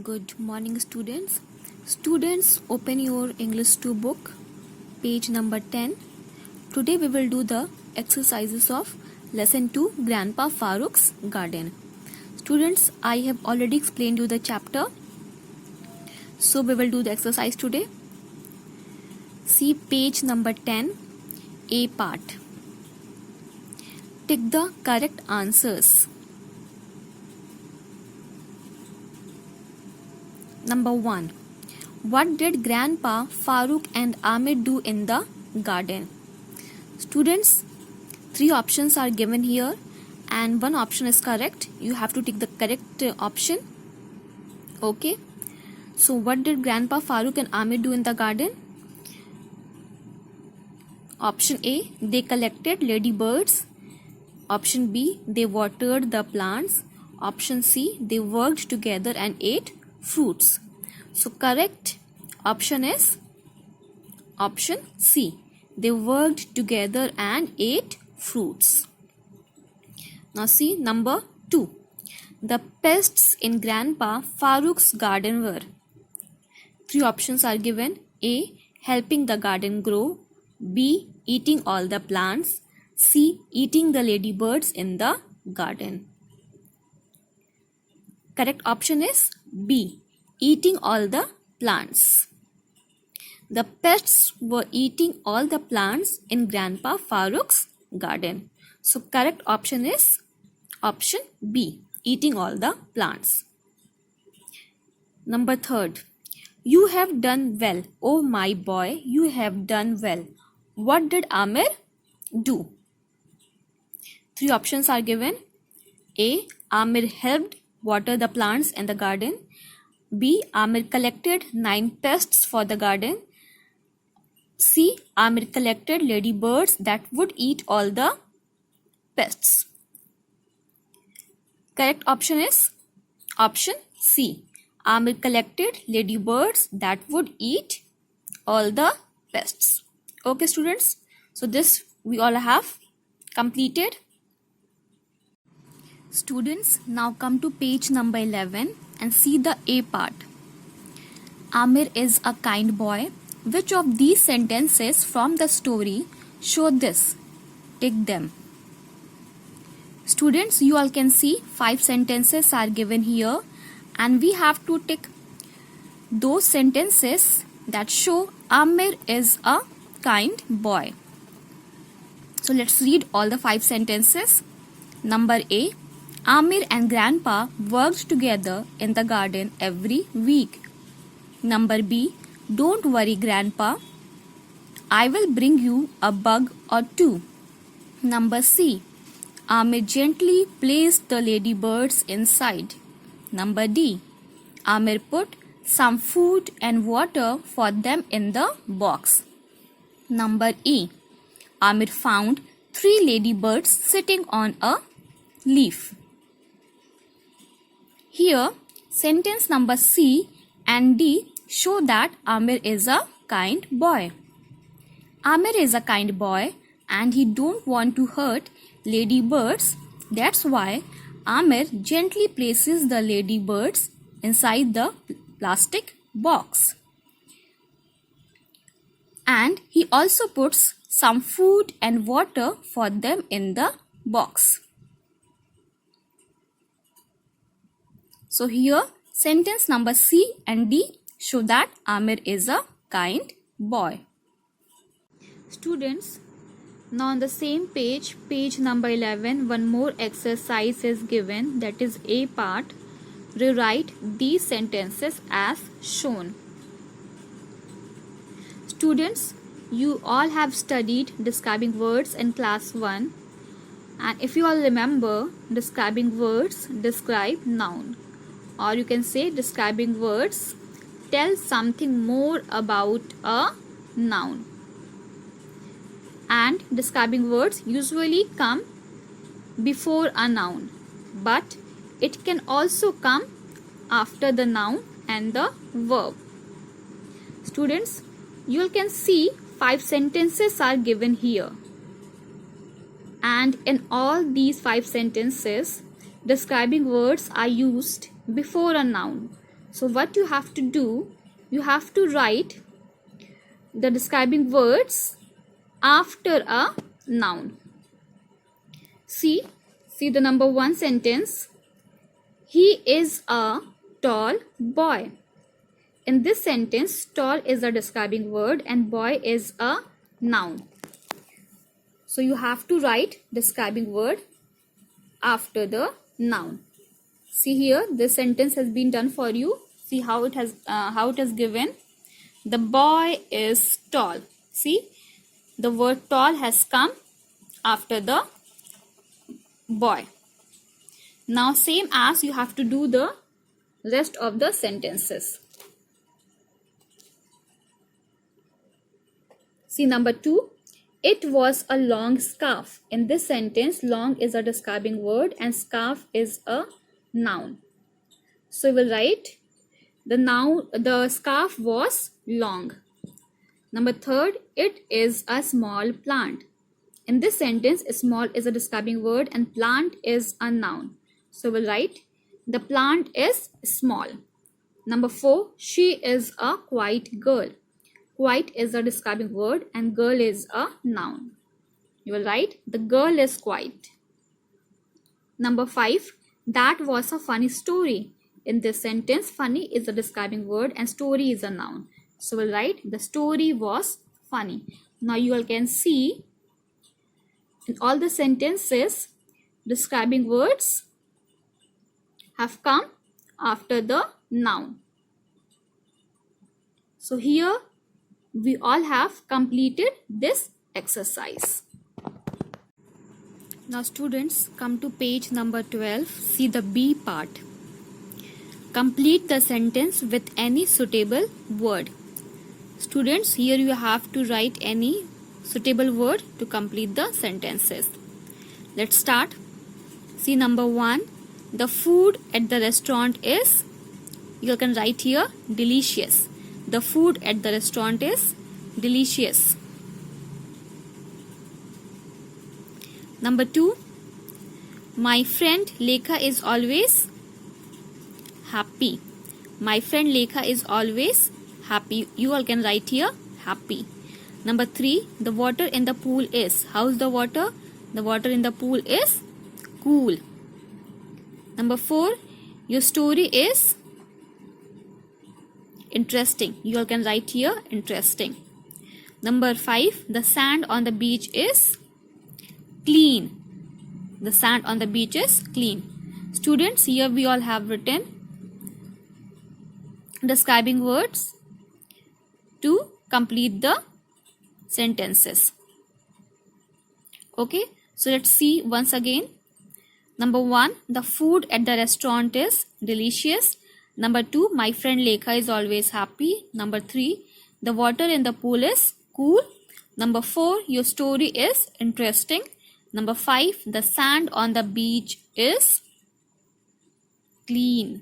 Good morning, students. Students, open your English 2 book, page number 10. Today we will do the exercises of lesson 2, Grandpa Farooq's Garden. Students, I have already explained you the chapter. So we will do the exercise today. See page number 10, A part. Tick the correct answers. Number 1. What did Grandpa Farooq and Amir do in the garden? Students, 3 options are given here and 1 option is correct. You have to take the correct option. Okay. So what did Grandpa Farooq and Amir do in the garden? Option A, they collected ladybirds. Option B, they watered the plants. Option C, they worked together and ate fruits. So correct option is option C. They worked together and ate fruits. Now see number 2. The pests in Grandpa Farooq's garden were. 3 options are given. A, helping the garden grow. B, eating all the plants. C, eating the ladybirds in the garden. Correct option is B, eating all the plants. The pests were eating all the plants in Grandpa Farooq's garden. So correct option is option B, eating all the plants. Number 3. You have done well. Oh my boy, you have done well. What did Amir do? 3 options are given. A, Amir helped water the plants in the garden. B, Amir collected 9 pests for the garden. C, Amir collected ladybirds that would eat all the pests. Correct option is option C. Amir collected ladybirds that would eat all the pests. Okay, students. So this we all have completed. Students, now come to page number 11 and see the A part. Amir is a kind boy. Which of these sentences from the story show this? Tick them. Students, you all can see 5 sentences are given here and we have to tick those sentences that show Amir is a kind boy. So let's read all the 5 sentences. Number A, Amir and Grandpa worked together in the garden every week. Number B, don't worry Grandpa, I will bring you a bug or 2. Number C, Amir gently placed the ladybirds inside. Number D, Amir put some food and water for them in the box. Number E, Amir found 3 ladybirds sitting on a leaf. Here, sentence number C and D show that Amir is a kind boy. Amir is a kind boy and he don't want to hurt ladybirds. That's why Amir gently places the ladybirds inside the plastic box. And he also puts some food and water for them in the box. So here sentence number C and D show that Amir is a kind boy. Students, now on the same page, page number 11, one more exercise is given, that is A part. Rewrite these sentences as shown. Students, you all have studied describing words in class 1 and if you all remember, describing words describe noun, or you can say describing words tell something more about a noun. And describing words usually come before a noun, but it can also come after the noun and the verb. Students, you can see 5 sentences are given here. And in all these 5 sentences, describing words are used before a noun. So what you have to do, you have to write the describing words after a noun. See the number 1 sentence. He is a tall boy. In this sentence, tall is a describing word and boy is a noun. So you have to write describing word after the noun. See here, this sentence has been done for you. See how it is given. The boy is tall. See, the word tall has come after the boy. Now same as you have to do the rest of the sentences. See number 2. It was a long scarf. In this sentence, long is a describing word and scarf is a noun. So we will write the scarf was long. Number 3, it is a small plant. In this sentence, small is a describing word and plant is a noun. So we'll write the plant is small. Number 4, she is a quiet girl. Quiet is a describing word and girl is a noun. You will write the girl is quiet. Number 5, that was a funny story. In this sentence, funny is a describing word and story is a noun. So we'll write the story was funny. Now you all can see in all the sentences, describing words have come after the noun. So here we all have completed this exercise. Now students, come to page number 12. See the B part. Complete the sentence with any suitable word. Students, here you have to write any suitable word to complete the sentences. Let's start. See number 1. The food at the restaurant is, you can write here, delicious. The food at the restaurant is delicious. Number 2. My friend Lekha is always happy. My friend Lekha is always happy. You all can write here happy. Number 3. The water in the pool is. How's the water? The water in the pool is cool. Number 4. Your story is interesting. You all can write here interesting. Number 5. The sand on the beach is clean. The sand on the beach is clean. Students, here we all have written describing words to complete the sentences. Okay, so let's see once again. Number 1, the food at the restaurant is delicious. Number 2, my friend Lekha is always happy. Number 3, the water in the pool is cool. Number 4, your story is interesting. Number 5, the sand on the beach is clean.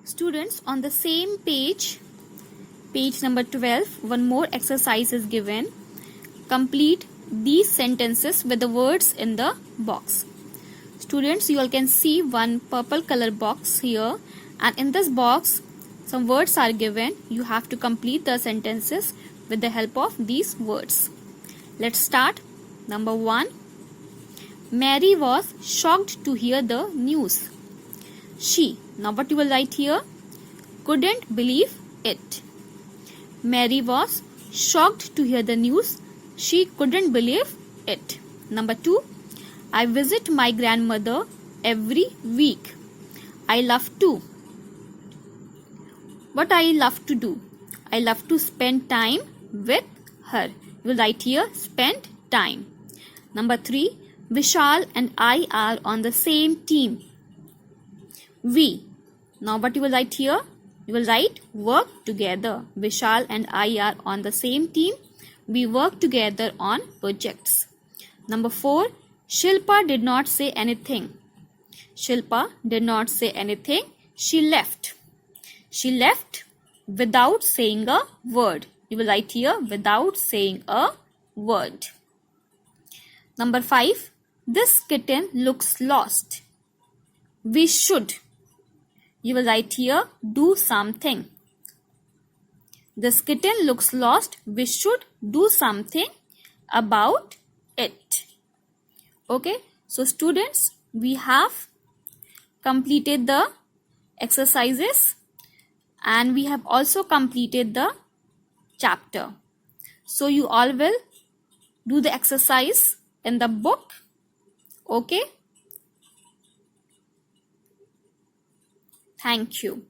Students, on the same page number 12, one more exercise is given. Complete these sentences with the words in the box. Students, you all can see one purple color box here, and in this box some words are given. You have to complete the sentences with the help of these words. Let's start. Number 1. Mary was shocked to hear the news. She, now what you will write here? Couldn't believe it. Mary was shocked to hear the news. She couldn't believe it. Number 2. I visit my grandmother every week. I love to. What I love to do? I love to spend time with her. You will write here spend time. Number 3. Vishal and I are on the same team. We. Now what you will write here? You will write work together. Vishal and I are on the same team. We work together on projects. Number 4. Shilpa did not say anything. Shilpa did not say anything. She left. She left without saying a word. You will write here without saying a word. Number 5. This kitten looks lost. We should. You will write here, do something. This kitten looks lost. We should do something about it. Okay, so students, we have completed the exercises and we have also completed the chapter. So you all will do the exercise in the book. Okay. Thank you.